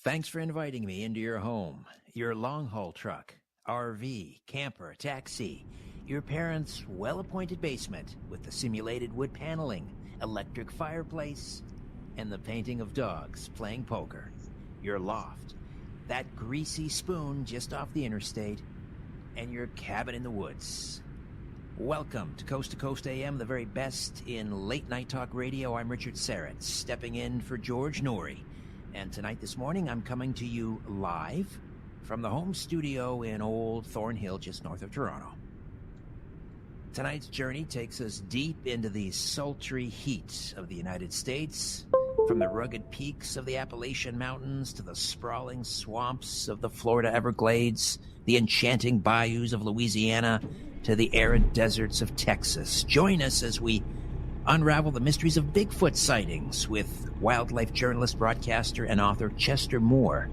Thanks for inviting me into your home, your long-haul truck, RV, camper, taxi, your parents' well-appointed basement with the simulated wood paneling, electric fireplace, and the painting of dogs playing poker, your loft, that greasy spoon just off the interstate, and your cabin in the woods. Welcome to Coast AM, the very best in late-night talk radio. I'm Richard Serrett, stepping in for George Noory. And tonight, this morning, I'm coming to you live from the home studio in Old Thornhill, just north of Toronto. Tonight's journey takes us deep into the sultry heat of the United States, from the rugged peaks of the Appalachian Mountains to the sprawling swamps of the Florida Everglades, the enchanting bayous of Louisiana, to the arid deserts of Texas. Join us as we unravel the mysteries of Bigfoot sightings with wildlife journalist, broadcaster, and author Chester Moore.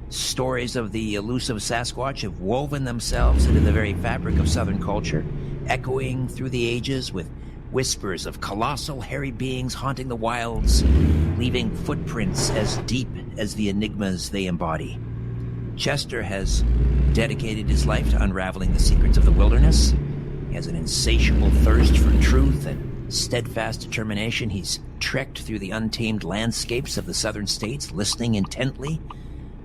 Stories of the elusive Sasquatch have woven themselves into the very fabric of Southern culture, echoing through the ages with whispers of colossal hairy beings haunting the wilds, leaving footprints as deep as the enigmas they embody. Chester has dedicated his life to unraveling the secrets of the wilderness. He has an insatiable thirst for truth and steadfast determination. He's trekked through the untamed landscapes of the southern states, listening intently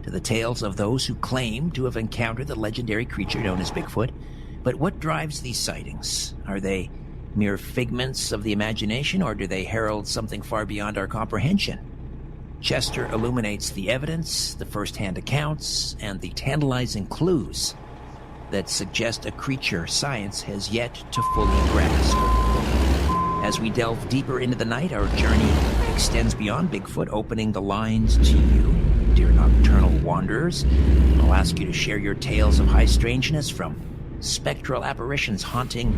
to the tales of those who claim to have encountered the legendary creature known as Bigfoot. But what drives these sightings? Are they mere figments of the imagination, or do they herald something far beyond our comprehension? Chester illuminates the evidence, the first-hand accounts, and the tantalizing clues that suggest a creature science has yet to fully grasp. As we delve deeper into the night, our journey extends beyond Bigfoot, opening the lines to you, dear nocturnal wanderers. I'll ask you to share your tales of high strangeness, from spectral apparitions haunting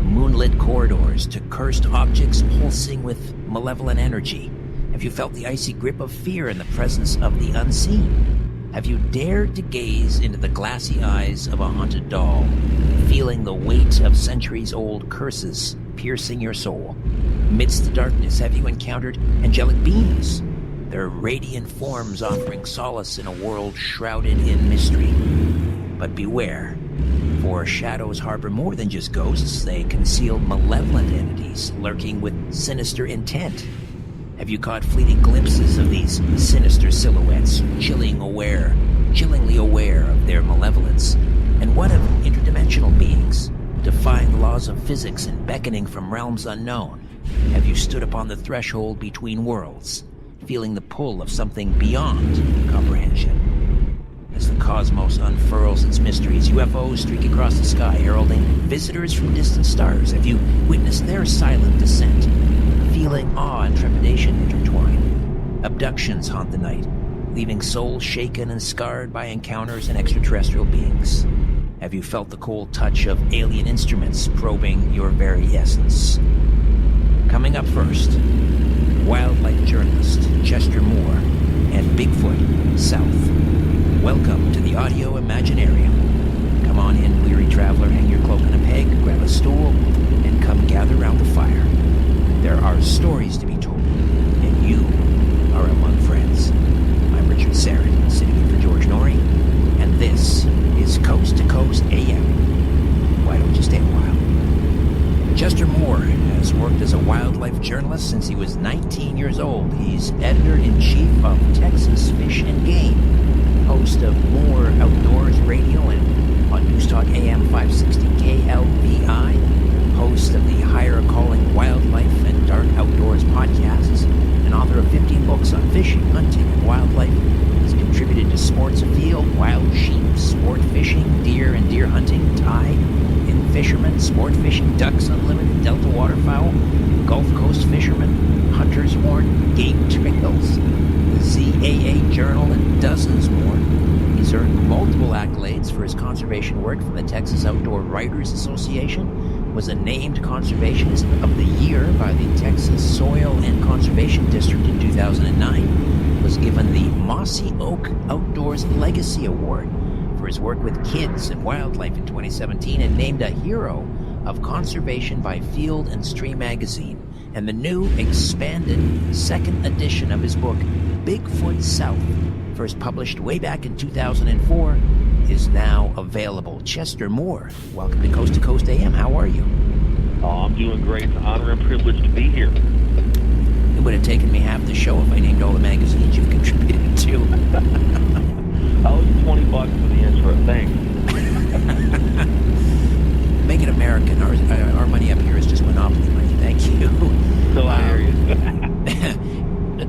moonlit corridors to cursed objects pulsing with malevolent energy. Have you felt the icy grip of fear in the presence of the unseen? Have you dared to gaze into the glassy eyes of a haunted doll, feeling the weight of centuries-old curses piercing your soul? Amidst the darkness, have you encountered angelic beings, their radiant forms offering solace in a world shrouded in mystery? But beware, for shadows harbor more than just ghosts. They conceal malevolent entities lurking with sinister intent. Have you caught fleeting glimpses of these sinister silhouettes, chillingly aware of their malevolence? And what of interdimensional beings, defying the laws of physics and beckoning from realms unknown? Have you stood upon the threshold between worlds, feeling the pull of something beyond comprehension? As the cosmos unfurls its mysteries, UFOs streak across the sky, heralding visitors from distant stars. Have you witnessed their silent descent, feeling awe and trepidation intertwine? Abductions haunt the night, leaving souls shaken and scarred by encounters and extraterrestrial beings. Have you felt the cold touch of alien instruments probing your very essence? Coming up first, wildlife journalist Chester Moore and Bigfoot South. Welcome to the Audio Imaginarium. Come on in, weary traveler, hang your cloak on a peg, grab a stool, and come gather round the fire. There are stories to be told, and you are among friends. I'm Richard Serrett, sitting in for George Noory, and this is Coast to Coast AM. Why don't you stay a while? Chester Moore has worked as a wildlife journalist since he was 19 years old. He's editor-in-chief of Texas Fish and Game, host of More Outdoors Radio and on News Talk AM 560 KLVI, host of the Higher Calling Wildlife and Dark Outdoors podcasts, and author of 15 books on fishing, hunting, and wildlife. He's contributed to Sports Afield, Wild Sheep, Sport Fishing, Deer and Deer Hunting, Tide, In Fisherman, Sport Fishing, Ducks Unlimited, Delta Waterfowl, Gulf Coast Fisherman, Hunter's Horn, Game Trails, the ZAA Journal, and dozens more. He's earned multiple accolades for his conservation work from the Texas Outdoor Writers Association, was a named Conservationist of the Year by the Texas Soil and Conservation District in 2009, was given the Mossy Oak Outdoors Legacy Award for his work with kids and wildlife in 2017, and named a hero of conservation by Field and Stream magazine. And the new expanded second edition of his book, Bigfoot South, first published way back in 2004, is now available. Chester Moore, welcome to Coast AM. How are you? Oh, I'm doing great. It's an honor and privilege to be here. It would have taken me half the show if I named all the magazines you've contributed to. Oh, it's $20 for the intro. Thanks. Make it American. Our money up here is just monopoly money. Thank you. So I hear you.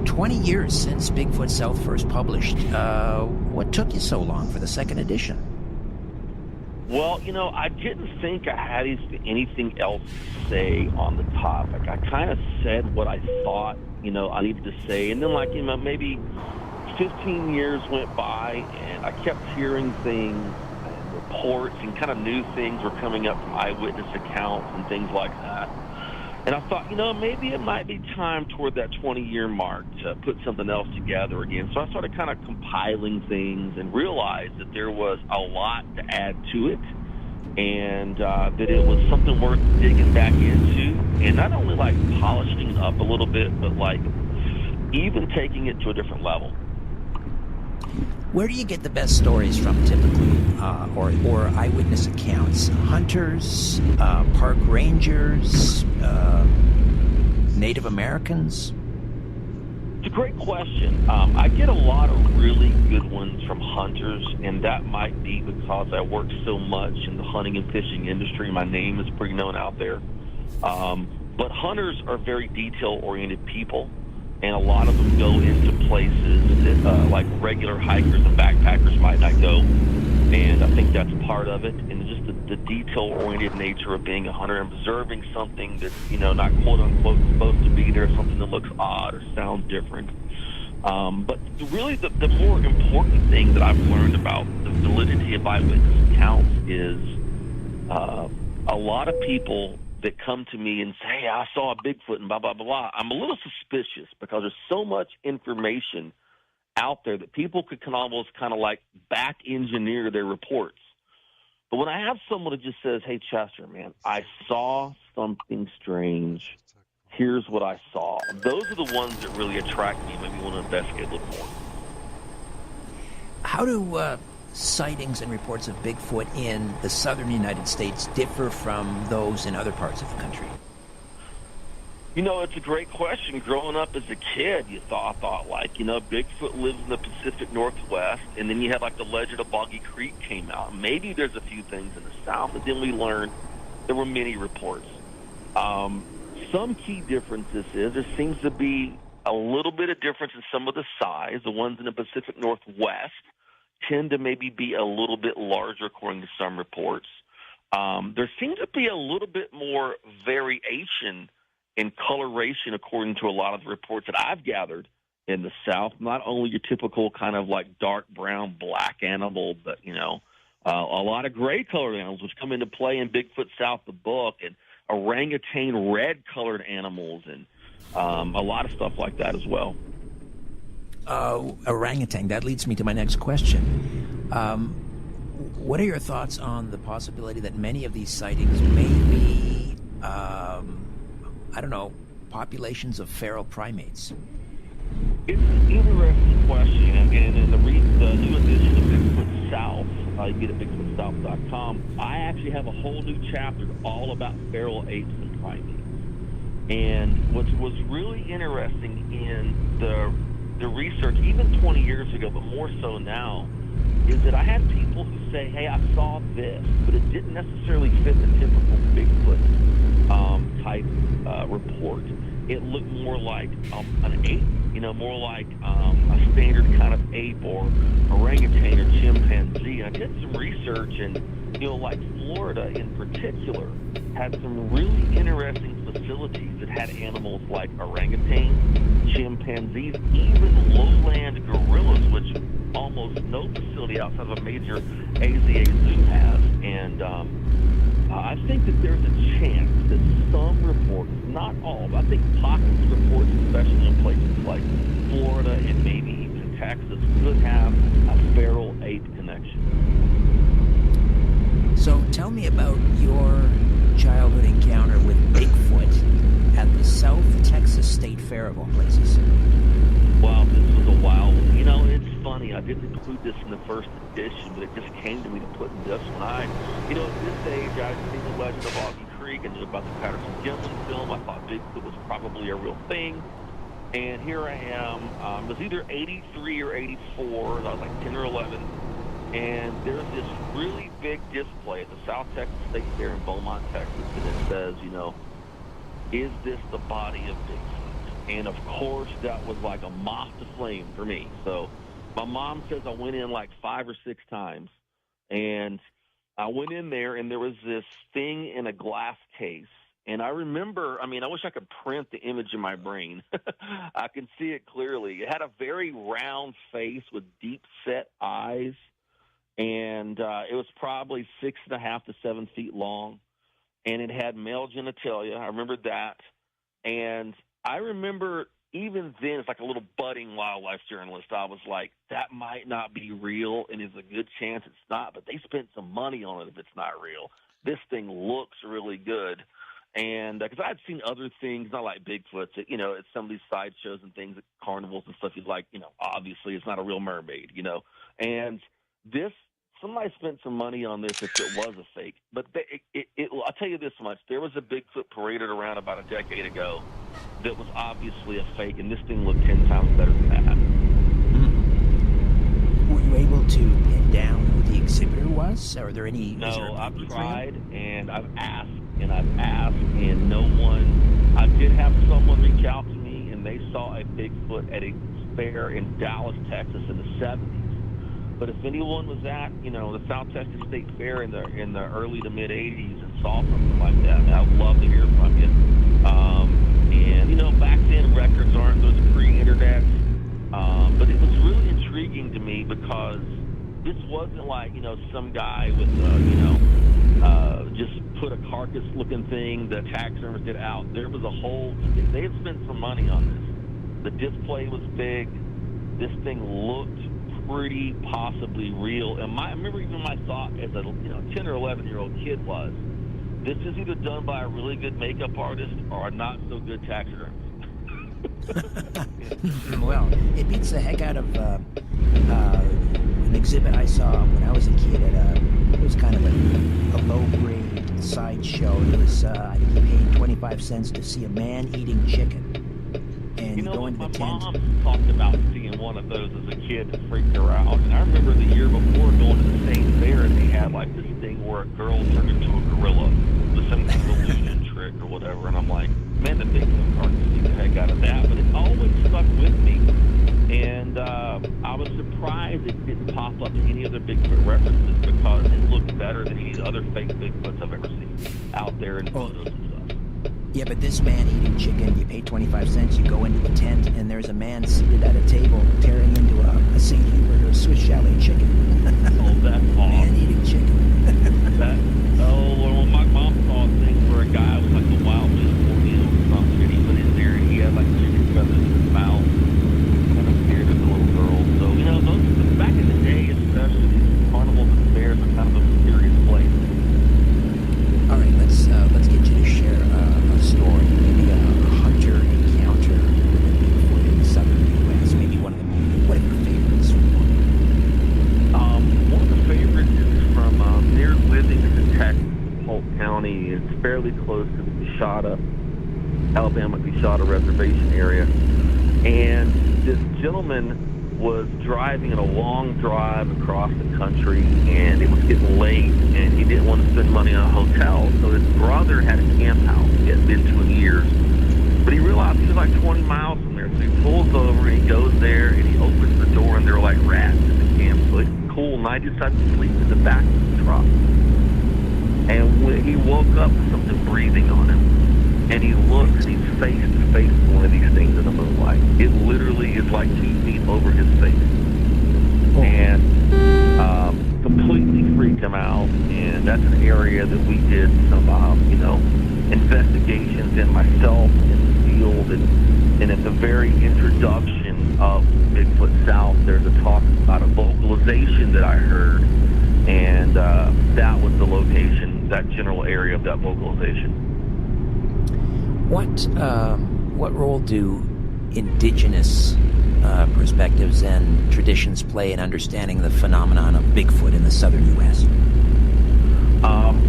20 years since Bigfoot South first published. What took you so long for the second edition? Well, I didn't think I had anything else to say on the topic. I kind of said what I thought, I needed to say. And then, maybe 15 years went by, and I kept hearing things and reports and kind of new things were coming up from eyewitness accounts and things like that. And I thought, maybe it might be time toward that 20-year mark to put something else together again. So I started kind of compiling things and realized that there was a lot to add to it, and that it was something worth digging back into, and not only polishing it up a little bit, but even taking it to a different level. Where do you get the best stories from, typically, or eyewitness accounts? Hunters, park rangers, Native Americans? It's a great question. I get a lot of really good ones from hunters, and that might be because I work so much in the hunting and fishing industry. My name is pretty known out there. But hunters are very detail-oriented people, and a lot of them go into places that regular hikers and backpackers might not go. And I think that's part of it. And just the detail-oriented nature of being a hunter and observing something that's, not quote-unquote supposed to be there, something that looks odd or sounds different. But really the more important thing that I've learned about the validity of eyewitness accounts is a lot of people that come to me and say, hey, I saw a Bigfoot and blah, blah, blah. I'm a little suspicious because there's so much information out there that people could almost back engineer their reports. But when I have someone that just says, hey, Chester, man, I saw something strange. Here's what I saw. Those are the ones that really attract me, maybe want to investigate a little more. How do sightings and reports of Bigfoot in the southern United States differ from those in other parts of the country? It's a great question. Growing up as a kid, you thought Bigfoot lives in the Pacific Northwest, and then you had the legend of Boggy Creek came out. Maybe there's a few things in the South, but then we learned there were many reports. Some key differences is there seems to be a little bit of difference in some of the size. The ones in the Pacific Northwest tend to maybe be a little bit larger, according to some reports. There seems to be a little bit more variation in coloration, according to a lot of the reports that I've gathered in the South. Not only your typical dark brown, black animal, but, a lot of gray-colored animals, which come into play in Bigfoot South, the book, and orangutan red-colored animals, and a lot of stuff like that as well. Orangutan, that leads me to my next question. What are your thoughts on the possibility that many of these sightings may be, populations of feral primates? It's an interesting question, and in the new edition of Bigfoot South, you get it at BigfootSouth.com, I actually have a whole new chapter all about feral apes and primates. And what was really interesting in the research, even 20 years ago, but more so now, is that I had people who say, hey, I saw this, but it didn't necessarily fit the typical Bigfoot type report. It looked more like an ape, more like a standard kind of ape or orangutan or chimpanzee. I did some research, and Florida in particular had some really interesting facilities that had animals like orangutan, chimpanzees, even lowland gorillas, which almost no facility outside of a major AZA zoo has. And I think that there's a chance that some reports, not all, but I think pockets of reports, especially in places like Florida and maybe even Texas, could have a feral ape connection. So tell me about your childhood encounter with Bigfoot at the South Texas State Fair of all places. Wow, this was a wild one. It's funny. I didn't include this in the first edition, but it just came to me to put in this one. At this age, I'd seen The Legend of Augie Creek and knew about the Patterson-Gimlin film. I thought Bigfoot was probably a real thing. And here I am. It was either 83 or 84, and I was like 10 or 11. And there's this really big display at the South Texas State Fair in Beaumont, Texas, and it says, is this the body of Bigfoot? And of course, that was like a moth to flame for me. So my mom says I went in like 5 or 6 times, and I went in there, and there was this thing in a glass case. And I remember, I wish I could print the image in my brain. I can see it clearly. It had a very round face with deep-set eyes, and it was probably 6.5 to 7 feet long, and it had male genitalia. I remember that. And I remember even then, it's like a little budding wildlife journalist, I was like, that might not be real, and there's a good chance it's not, but they spent some money on it if it's not real. This thing looks really good. And because I'd seen other things, not like Bigfoot, at some of these sideshows and things at carnivals and stuff, you're like, obviously it's not a real mermaid, And this, somebody spent some money on this if it was a fake. But I'll tell you this much. There was a Bigfoot paraded around about a decade ago that was obviously a fake, and this thing looked 10 times better than that. Were you able to pin down who the exhibitor was? Are there any? No, I've tried, and I've asked, and no one. I did have someone reach out to me, and they saw a Bigfoot at a fair in Dallas, Texas, in the 70s. But if anyone was at, the South Texas State Fair in the early to mid 80s and saw something like that, I'd love to hear from you. And back then records aren't those pre-internet, but it was really intriguing to me because this wasn't like some guy with just put a carcass-looking thing the taxidermist did out. There was a whole. They had spent some money on this. The display was big. This thing looked pretty possibly real. And I remember even my thought as a 10 or 11-year-old kid was, this is either done by a really good makeup artist or a not so good taxidermist. Well, it beats the heck out of an exhibit I saw when I was a kid at it was kind of a low-grade sideshow. It was, I think you paid 25 cents to see a man eating chicken. And you go into the tent. My mom talked about seeing one of those as a kid that freaked her out. And I remember the year before going to the same fair, and they had like this thing where a girl turned into a gorilla with some kind of illusion trick or whatever. And I'm like, man, the Bigfoot car can see the heck out of that. But it always stuck with me. And I was surprised it didn't pop up in any other Bigfoot references because it looked better than any other fake Bigfoots I've ever seen out there in photos and stuff. Yeah, but this man eating chicken, you pay 25 cents, you go into the tent, and there's a man seated at a table tearing into a St. Hubert or Swiss chalet chicken. Oh, that's awesome. Man eating chicken. Well, my mom saw a thing where a guy was like a wild Californian or something, and he went in there and he had like chicken feathers in his mouth, kind of scared of the little girl. So, those, back in the day, especially, these carnivals and fairs are kind of a mysterious place. All right, let's get you to share a story, maybe a hunter encounter with a Bigfoot in the southern U.S., maybe one of your favorites. One of the favorites is from near Livingston, Texas, Polk County. It's fairly close to the Alabama Coshada Reservation area. And this gentleman was driving in a long drive across the country, and it was getting late, and he didn't want to spend money on a hotel. So his brother had a camp house he hadn't been to in years. But he realized he was like 20 miles from there. So he pulls over, and he goes there, and he opens the door, and there were like rats in the camp. So it's cool, and I decided to sleep in the back of the truck. And when he woke up with something breathing on him, and he looks, and he's face to face with one of these things in the moonlight. It literally is like 2 feet over his face. And completely freaked him out. And that's an area that we did some, investigations in myself in the field. And at the very introduction of Bigfoot South, there's a talk about a vocalization that I heard. And that was the location, that general area of that vocalization. What role do indigenous perspectives and traditions play in understanding the phenomenon of Bigfoot in the southern U.S.?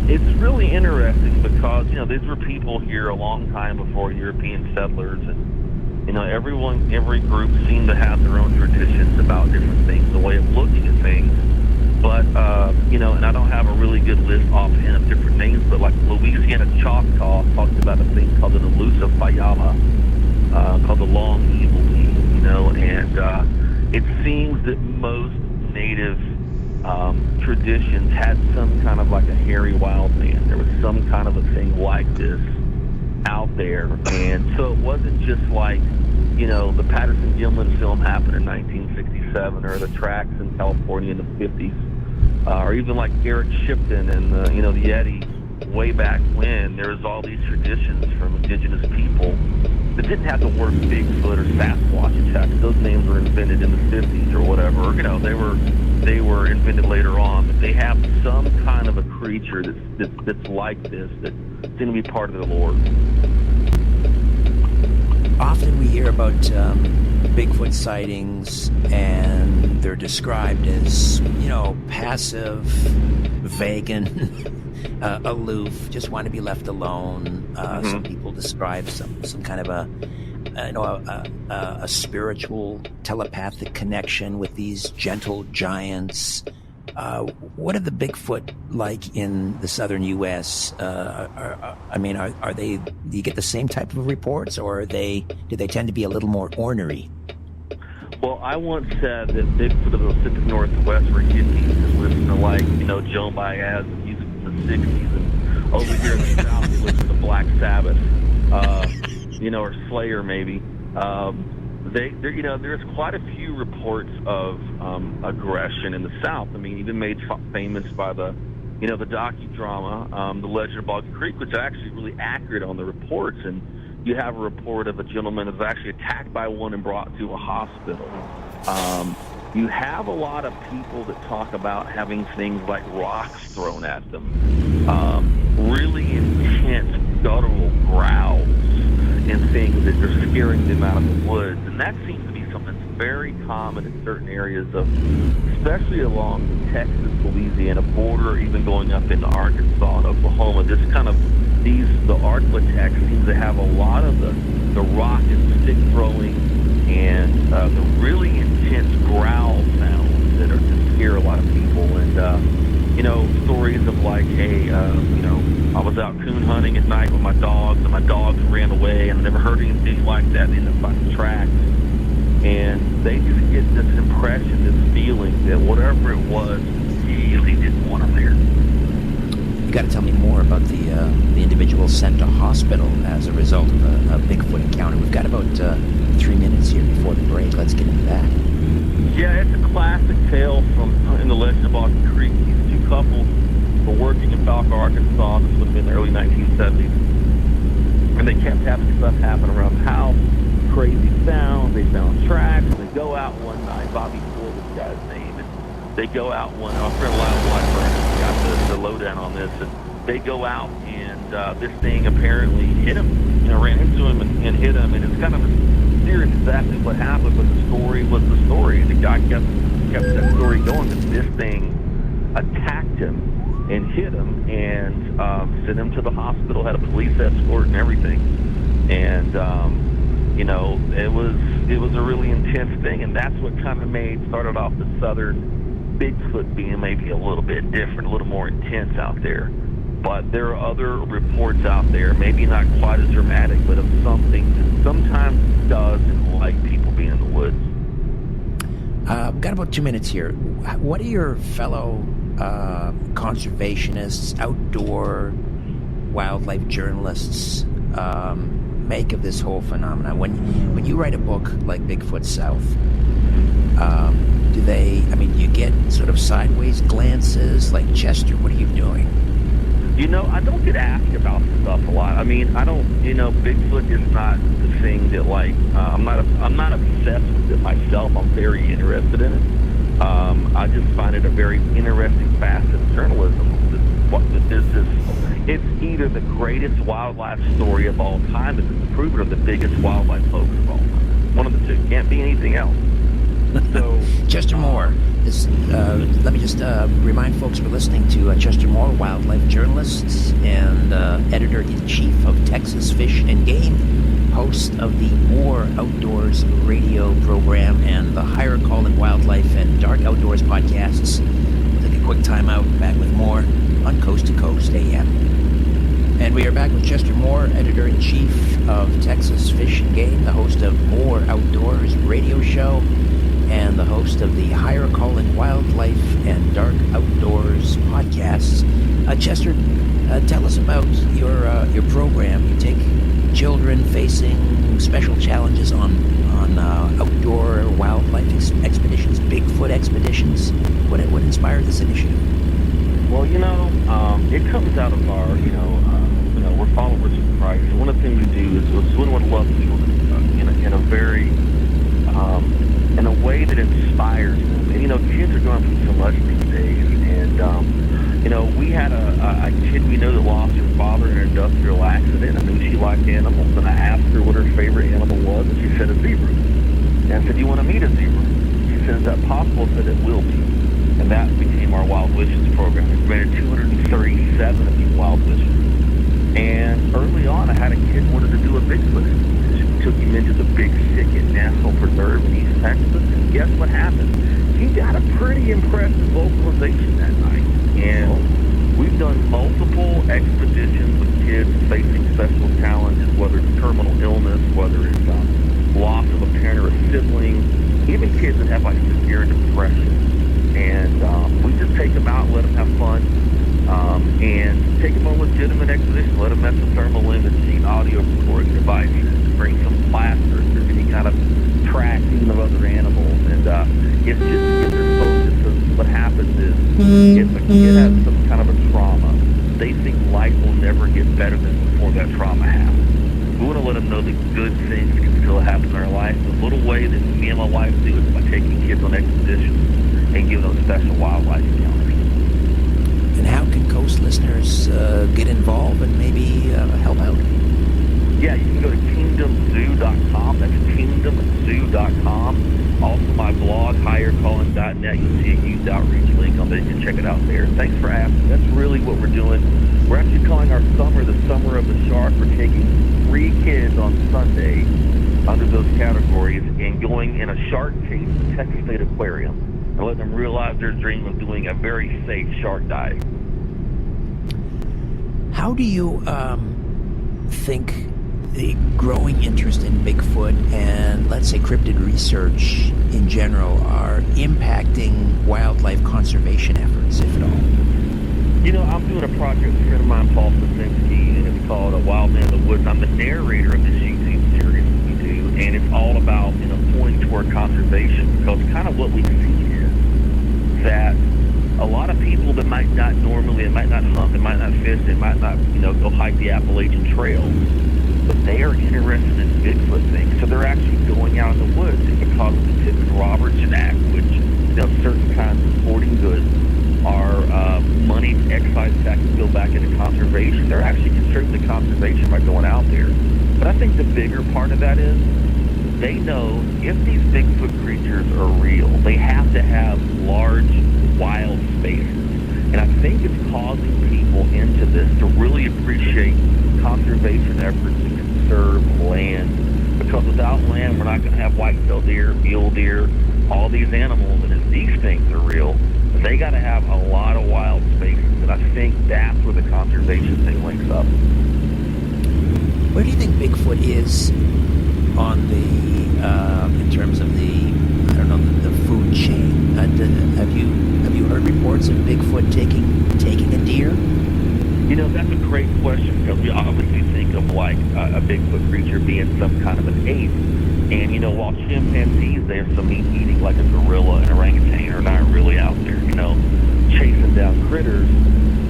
It's really interesting because, these were people here a long time before European settlers, and, every group seemed to have their own traditions about different things, a way of looking at things. But, and I don't have a really good list offhand of different names, but like Louisiana Choctaw talks about a thing called an elusive Fayala, called the Long Evil Lead, and it seems that most native traditions had some kind of like a hairy wild man. There was some kind of a thing like this out there. And so it wasn't just like, the Patterson-Gimlin film happened in 1967, or the tracks in California in the 50s, or even like Eric Shipton and the Yeti way back when. There was all these traditions from indigenous people that didn't have the word Bigfoot or Sasquatch attached. Those names were invented in the 50s or whatever. They were invented later on, but they have some kind of a creature that's like this, that's going to be part of their lore. Often we hear about Bigfoot sightings, and they're described as, passive, vague, and aloof, just want to be left alone. Some people describe some kind of a spiritual telepathic connection with these gentle giants. What are the Bigfoot like in the southern U.S.? Are they? Do you get the same type of reports, or do they tend to be a little more ornery? Well, I once said that Bigfoot of the Pacific Northwest were hippies and listened to like Joan Baez and music from the '60s, and over here in the South they listen to Black Sabbath, or Slayer maybe. There's quite a few reports of aggression in the South. I mean, even made famous by the docudrama, The Legend of Boggy Creek, which is actually really accurate on the reports. And you have a report of a gentleman who was actually attacked by one and brought to a hospital. You have a lot of people that talk about having things like rocks thrown at them, really intense guttural growls and things that are scaring them out of the woods. And that seems to be something that's very common in certain areas of, especially along the Texas-Louisiana border, even going up into Arkansas and Oklahoma. The Arklatex seems to have a lot of the rock and stick throwing and the really intense growl sounds that are to scare a lot of people. And, stories of like, hey, I was out coon hunting at night with my dogs, and my dogs ran away, and I never heard anything like that. They ended up finding tracks. And they just get this impression, this feeling that whatever it was really didn't want them there. You got to tell me more about the individual sent to hospital as a result of a Bigfoot encounter. We've got about 3 minutes here before the break. Let's get into that. Yeah, it's a classic tale from in the Legend of Boggy Creek. These two couples were working in Falco, Arkansas. This would have been the early 1970s. And they kept having stuff happen around the house. Crazy sounds. They found tracks. They go out one night. Bobby Ford, this guy's name. And they go out our friend Lyle Blackburn got the lowdown on this. And they go out, and this thing apparently hit him. Ran into him and hit him. And it's kind of mysterious exactly what happened, but the story was the story. The guy kept that story going, that this thing attacked him and hit him and sent him to the hospital, had a police escort and everything. And, it was a really intense thing, and that's what kind of started off the southern Bigfoot being maybe a little bit different, a little more intense out there. But there are other reports out there, maybe not quite as dramatic, but of something that sometimes does like people being in the woods. Got about 2 minutes here. What do your fellow conservationists, outdoor wildlife journalists make of this whole phenomenon? When you write a book like Bigfoot South, do you get sort of sideways glances like, Chester, what are you doing? I don't get asked about stuff a lot. I mean, I don't, Bigfoot is not the thing that I'm not obsessed with it myself. I'm very interested in it. I just find it a very interesting facet of journalism. It's either the greatest wildlife story of all time, if it's proven, or the biggest wildlife hoax of all time. one of the two. Can't be anything else. So, Chester Moore. Let me just remind folks for listening to Chester Moore, wildlife journalist and editor-in-chief of Texas Fish and Game, host of the More Outdoors radio program and the Higher Calling Wildlife and Dark Outdoors podcasts. We'll take a quick time out, back with more on Coast to Coast AM. And we are back with Chester Moore, editor-in-chief of Texas Fish and Game, the host of More Outdoors radio show, and the host of the Higher Calling Wildlife and Dark Outdoors podcasts. Chester, tell us about your program. You take children facing special challenges on outdoor wildlife expeditions, Bigfoot expeditions. What inspired this initiative? Well, it comes out of our, we're followers of Christ. One of the things we do is we want to love children in a very in a way that inspires them. And, kids are going through so much these days. And, we had a kid we know that lost her father in an industrial accident. I knew she liked animals, and I asked her what her favorite animal was, and she said a zebra. And I said, "Do you want to meet a zebra?" She said, "Is that possible?" I said, "It will be." And that became our Wild Wishes program. We've made 237 of these Wild Wishes. And early on, I had a kid wanted to do a Bigfoot expedition. Took him into the Big Thicket National Preserve in East Texas, and guess what happened? He got a pretty impressive vocalization that night. And we've done multiple expeditions with kids facing special challenges, whether it's terminal illness, whether it's loss of a parent or a sibling, even kids that have like severe depression. And we just take them out, let them have fun, and take them on legitimate expedition. Let them mess with thermal imaging, audio recording devices, bring some plaster if there's any kind of tracking of other animals. And it's just to get their focus. Because what happens is if a kid has some kind of a trauma, they think life will never get better than before that trauma happened. We want to let them know that good things can still happen in our life. The little way that me and my wife do is by taking kids on expeditions and give them special wildlife encounters. And how can Coast listeners get involved and maybe help out? Yeah, you can go to kingdomzoo.com. That's kingdomzoo.com. Also, my blog, highercalling.net. You'll see a youth outreach link on there. You can check it out there. Thanks for asking. That's really what we're doing. We're actually calling our summer the Summer of the Shark. We're taking 3 kids on Sunday under those categories and going in a shark cage at the Texas State Aquarium and letting them realize their dream of doing a very safe shark dive. How do you think the growing interest in Bigfoot and, let's say, cryptid research in general are impacting wildlife conservation efforts, if at all? I'm doing a project with a friend of mine, Paul Stasinski, and it's called A Wild Man in the Woods. I'm the narrator of this YouTube series that we do, and it's all about, pointing toward conservation, because kind of what we see is that a lot of people that might not hunt, they might not fish, they might not, go hike the Appalachian Trail, but they are interested in Bigfoot things. So they're actually going out in the woods. And because of the Pittman-Robertson Act, which, certain kinds of sporting goods are money excise taxes go back into conservation. They're actually contributing to conservation by going out there. But I think the bigger part of that is they know if these Bigfoot creatures are real, they have to have large, wild spaces. And I think it's causing people into this to really appreciate conservation efforts to conserve land. Because without land, we're not going to have white-tailed deer, mule deer, all these animals. And if these things are real, they got to have a lot of wild spaces. And I think that's where the conservation thing links up. Where do you think Bigfoot is on the, in terms of the food chain? Have you heard reports of Bigfoot taking a deer? That's a great question, because we obviously think of like a Bigfoot creature being some kind of an ape. And, while chimpanzees, there's some meat eating like a gorilla and orangutan are not really out there, chasing down critters.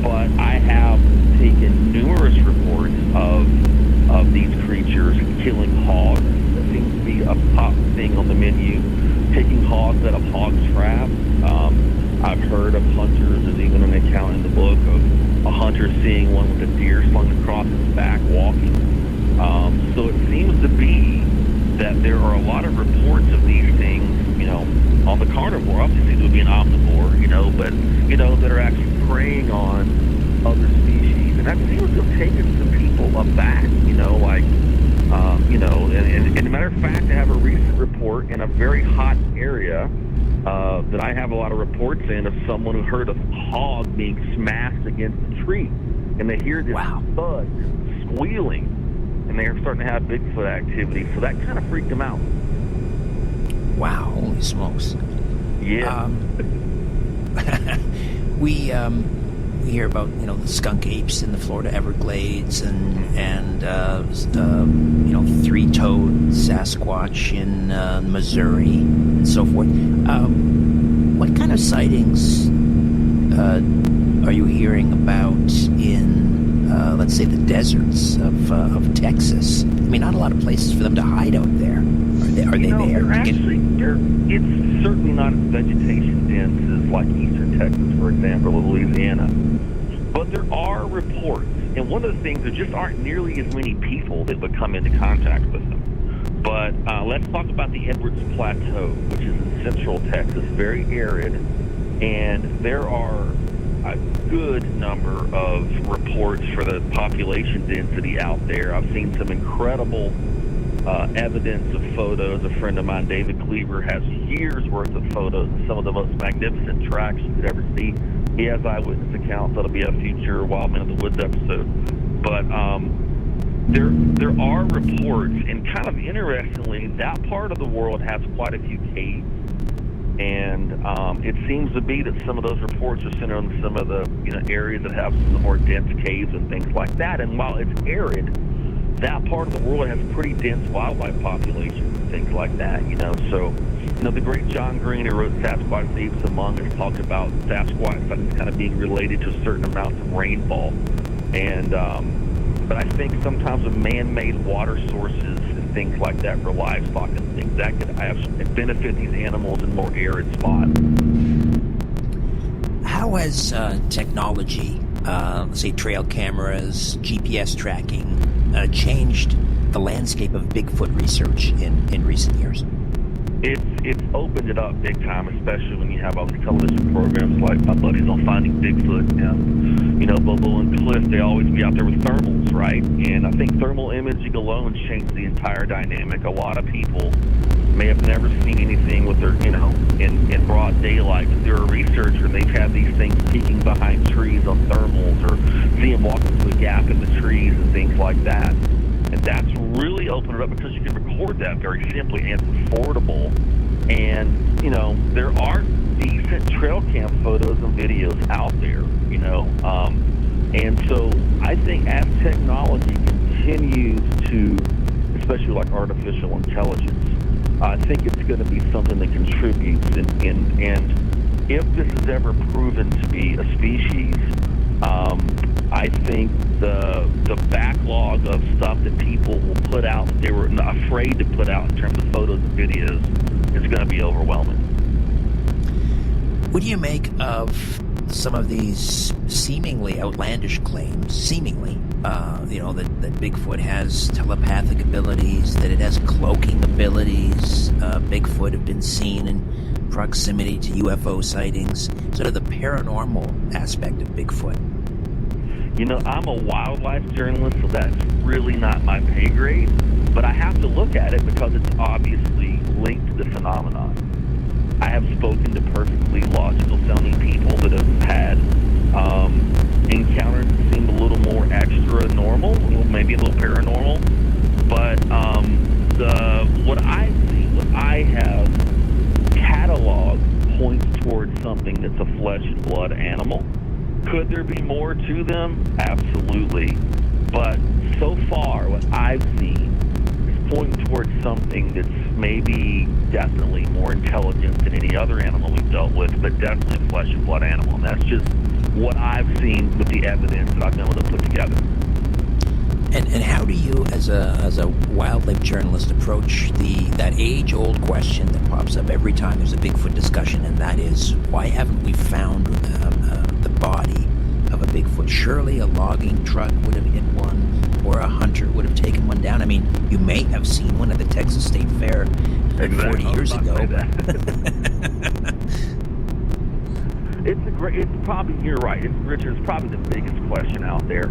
But I have taken numerous reports of these creatures killing hogs. That seems to be a top thing on the menu. Taking hogs out of hog traps. I've heard of hunters, there's even an account in the book of a hunter seeing one with a deer slung across his back walking. So it seems to be that there are a lot of reports of these things, on the carnivore. Obviously, it would be an omnivore, but, that are actually preying on other species. And that seems to have taken some people aback, and a matter of fact, I have a recent report in a very hot area that I have a lot of reports in of someone who heard a hog being smashed against a tree. And they hear this thud squealing, and they're starting to have Bigfoot activity. So that kind of freaked them out. Wow, holy smokes. Yeah. We hear about, the skunk apes in the Florida Everglades and three-toed Sasquatch in Missouri and so forth. What kind of sightings are you hearing about in, let's say, the deserts of Texas? I mean, not a lot of places for them to hide out there. Are they there? It's certainly not as vegetation dense as like eastern Texas, for example, or Louisiana. But there are reports, and one of the things, there just aren't nearly as many people that would come into contact with them. But let's talk about the Edwards Plateau, which is in central Texas, very arid, and there are a good number of reports for the population density out there. I've seen some incredible evidence of photos. A friend of mine, David Cleaver, has years worth of photos of some of the most magnificent tracks you could ever see. He has eyewitness accounts. That'll be a future Wild Men of the Woods episode. But there are reports, and kind of interestingly, that part of the world has quite a few caves. And it seems to be that some of those reports are centered on some of the areas that have some of the more dense caves and things like that. And while it's arid, that part of the world has pretty dense wildlife populations and things like that, So, the great John Green, who wrote Sasquatch the Apes Among Us, talked about Sasquatch kind of being related to certain amounts of rainfall. And, but I think sometimes with man-made water sources and things like that for livestock and things, that could benefit these animals in more arid spots. How has technology, let's say trail cameras, GPS tracking, changed the landscape of Bigfoot research in recent years? It's opened it up big time, especially when you have all these television programs like my buddies on Finding Bigfoot and, Bobo and Cliff. They always be out there with thermals, right? And I think thermal imaging alone changed the entire dynamic. A lot of people may have never seen anything with their, in broad daylight. If they're a researcher, they've had these things peeking behind trees on thermals, or see them walking through a gap in the trees and things like that. And that's really opened it up because you can record that very simply, and it's affordable. And, there are decent trail cam photos and videos out there, And so I think as technology continues to, especially like artificial intelligence, I think it's going to be something that contributes. And if this is ever proven to be a species, I think the backlog of stuff that people will put out, they were afraid to put out in terms of photos and videos, is going to be overwhelming. What do you make of some of these seemingly outlandish claims, that Bigfoot has telepathic abilities, that it has cloaking abilities? Bigfoot have been seen in proximity to UFO sightings, sort of the paranormal aspect of Bigfoot. I'm a wildlife journalist, so that's really not my pay grade, but I have to look at it because it's obviously linked to the phenomenon. I have spoken to perfectly logical sounding people that have had encounters that seem a little more extra normal, maybe a little paranormal, but what I see, what I have cataloged, points towards something that's a flesh and blood animal. Could there be more to them? Absolutely. But so far, what I've seen is pointing towards something that's maybe definitely more intelligent than any other animal we've dealt with, but definitely a flesh and blood animal. And that's just what I've seen with the evidence that I've been able to put together. And how do you, as a wildlife journalist, approach that age-old question that pops up every time there's a Bigfoot discussion, and that is, why haven't we found the body of a Bigfoot? Surely a logging truck would have hit one, or a hunter would have taken one down. I mean, you may have seen one at the Texas State Fair 40 years ago. It's probably, you're right. Richard, it's probably the biggest question out there.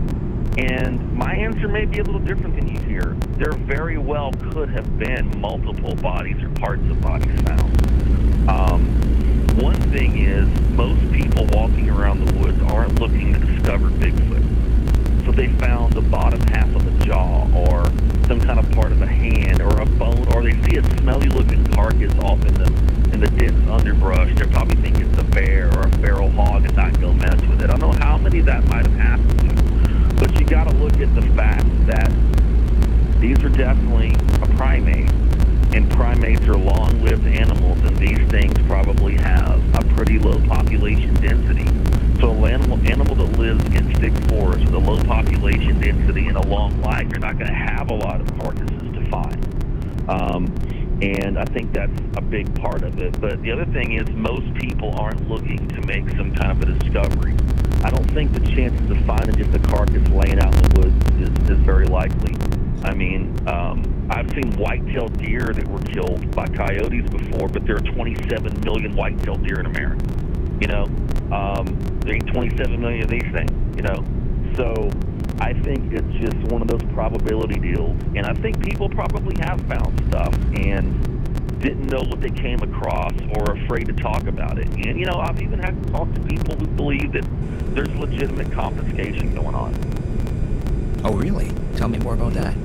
And my answer may be a little different than you here. There very well could have been multiple bodies or parts of bodies found. One thing is, most people walking around the woods aren't looking to discover Bigfoot. So they found the bottom half of the jaw, or some kind of part of a hand, or a bone, or they see a smelly-looking carcass off in the dense underbrush. They probably think it's a bear or a feral hog and not go mess with it. I don't know how many that might have happened to, but you got to look at the fact that these are definitely a primate, and primates are long-lived animals, and these things probably have a pretty low population density. So an animal that lives in thick forest with a low population density and a long life, you're not going to have a lot of carcasses to find. And I think that's a big part of it. But the other thing is, most people aren't looking to make some kind of a discovery. I don't think the chances of finding just a carcass laying out in the woods is very likely. I mean, I've seen white-tailed deer that were killed by coyotes before, but there are 27 million white-tailed deer in America. You know, there ain't 27 million of these things, you know. So I think it's just one of those probability deals. And I think people probably have found stuff and didn't know what they came across or are afraid to talk about it. And, you know, I've even had to talk to people who believe that there's legitimate confiscation going on. Oh, really? Tell me more about that.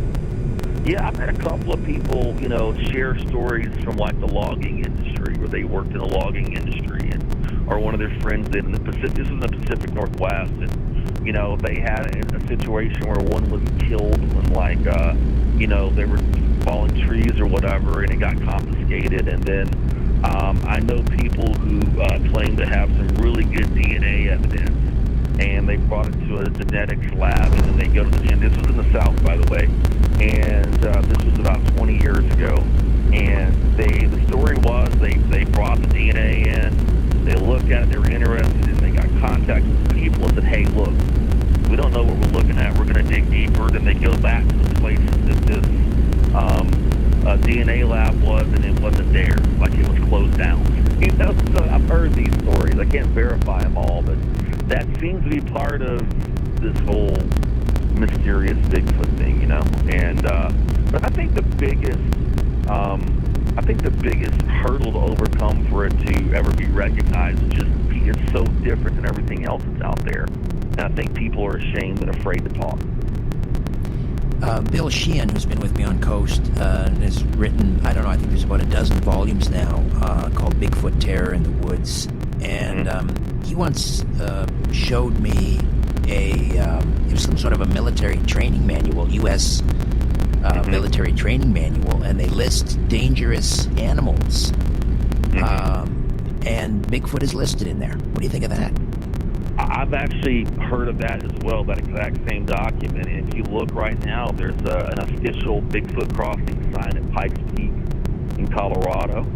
Yeah, I've had a couple of people, you know, share stories from, like, the logging industry, where they worked in the logging industry, and or one of their friends did in the Pacific. This was in the Pacific Northwest, and, you know, they had a situation where one was killed when, like, you know, they were falling trees or whatever, and it got confiscated. And then I know people who claim to have some really good DNA evidence, and they brought it to a genetics lab, and then they go to the, and this was in the South, by the way, and this was about 20 years ago, and the story was they brought the DNA in, they looked at it, they were interested, and they got contact with the people and said, hey, look, we don't know what we're looking at, we're going to dig deeper. Then they go back to the places that this DNA lab was, and it wasn't there, like it was closed down. You know, so I've heard these stories. I can't verify them all, but that seems to be part of this whole mysterious Bigfoot thing, you know. And but I think the biggest hurdle to overcome for it to ever be recognized is just it's so different than everything else that's out there. And I think people are ashamed and afraid to talk. Bill Sheehan, who's been with me on Coast, has written, I don't know, I think there's about a dozen volumes now called Bigfoot Terror in the Woods. And he once showed me it was some sort of a military training manual, U.S. Military training manual, and they list dangerous animals. And Bigfoot is listed in there. What do you think of that? I've actually heard of that as well, that exact same document. And if you look right now, there's an official Bigfoot crossing sign at Pikes Peak in Colorado.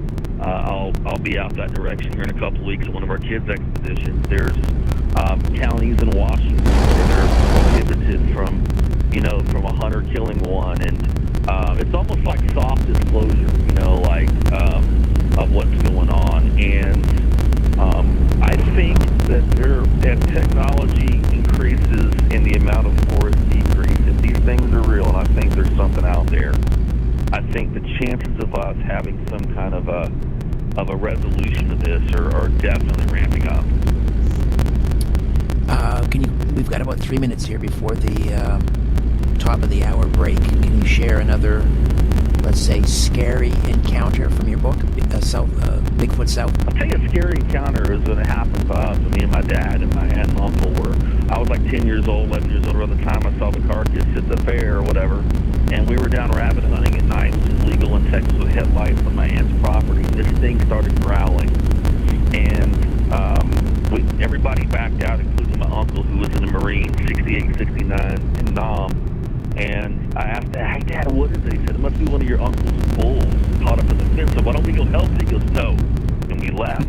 I'll be out that direction here in a couple weeks at one of our kids' expeditions. There's counties in Washington where they're prohibited from a hunter killing one, and it's almost like soft disclosure, you know, like of what's going on. And I think that as technology increases and the amount of forest decrease, if these things are real, and I think there's something out there, I think the chances of us having some kind of a resolution to this are definitely ramping up. We've got about 3 minutes here before the top of the hour break. Can you share another, let's say, scary encounter from your book, Bigfoot South? I'll tell you a scary encounter is when it happened to us. Me and my dad and my aunt and uncle I was like 10 years old, 11 years old around the time I saw the carcass at the fair or whatever. And we were down rabbit hunting at night, which is legal in Texas, with headlights on my aunt's property. This thing started growling. And everybody backed out, including my uncle, who was in the Marines, 68, 69, in Nam. And I asked, hey, Dad, what is it? He said, it must be one of your uncle's bulls caught up in the fence. So why don't we go help it? He goes, no. And we left.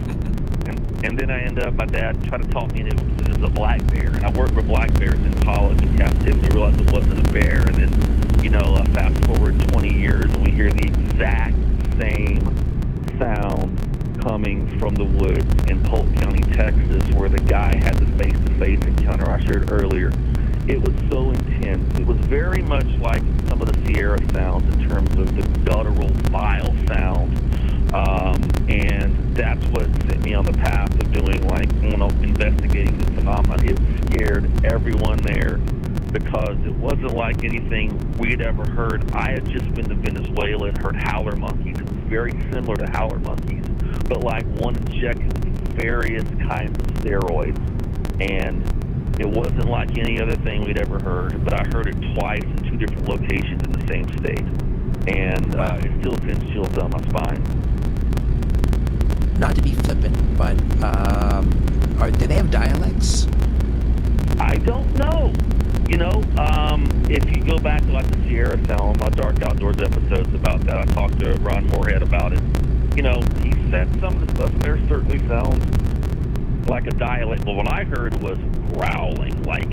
And then I ended up, my dad tried to talk me into it was a black bear. And I worked with black bears in college in captivity, realized it wasn't a bear. And then, fast ears, and we hear the exact same sound coming from the woods in Polk County, Texas, where the guy had the face-to-face encounter I shared earlier. It was so intense. It was very much like some of the Sierra sounds in terms of the guttural, vile sound. And that's what sent me on the path of doing, like, investigating this phenomenon. It scared everyone there because it wasn't like anything we'd ever heard. I had just been to Venezuela and heard howler monkeys. It was very similar to howler monkeys, but like one injected various kinds of steroids. And it wasn't like any other thing we'd ever heard, but I heard it twice in 2 different locations in the same state. And it still sends chills down my spine. Not to be flippant, but do they have dialects? I don't know. You know, if you go back to like the Sierra Sound, my Dark Outdoors episodes about that, I talked to Ron Moorhead about it. You know, he said some of the stuff there certainly sounds like a dialect, but what I heard was growling, like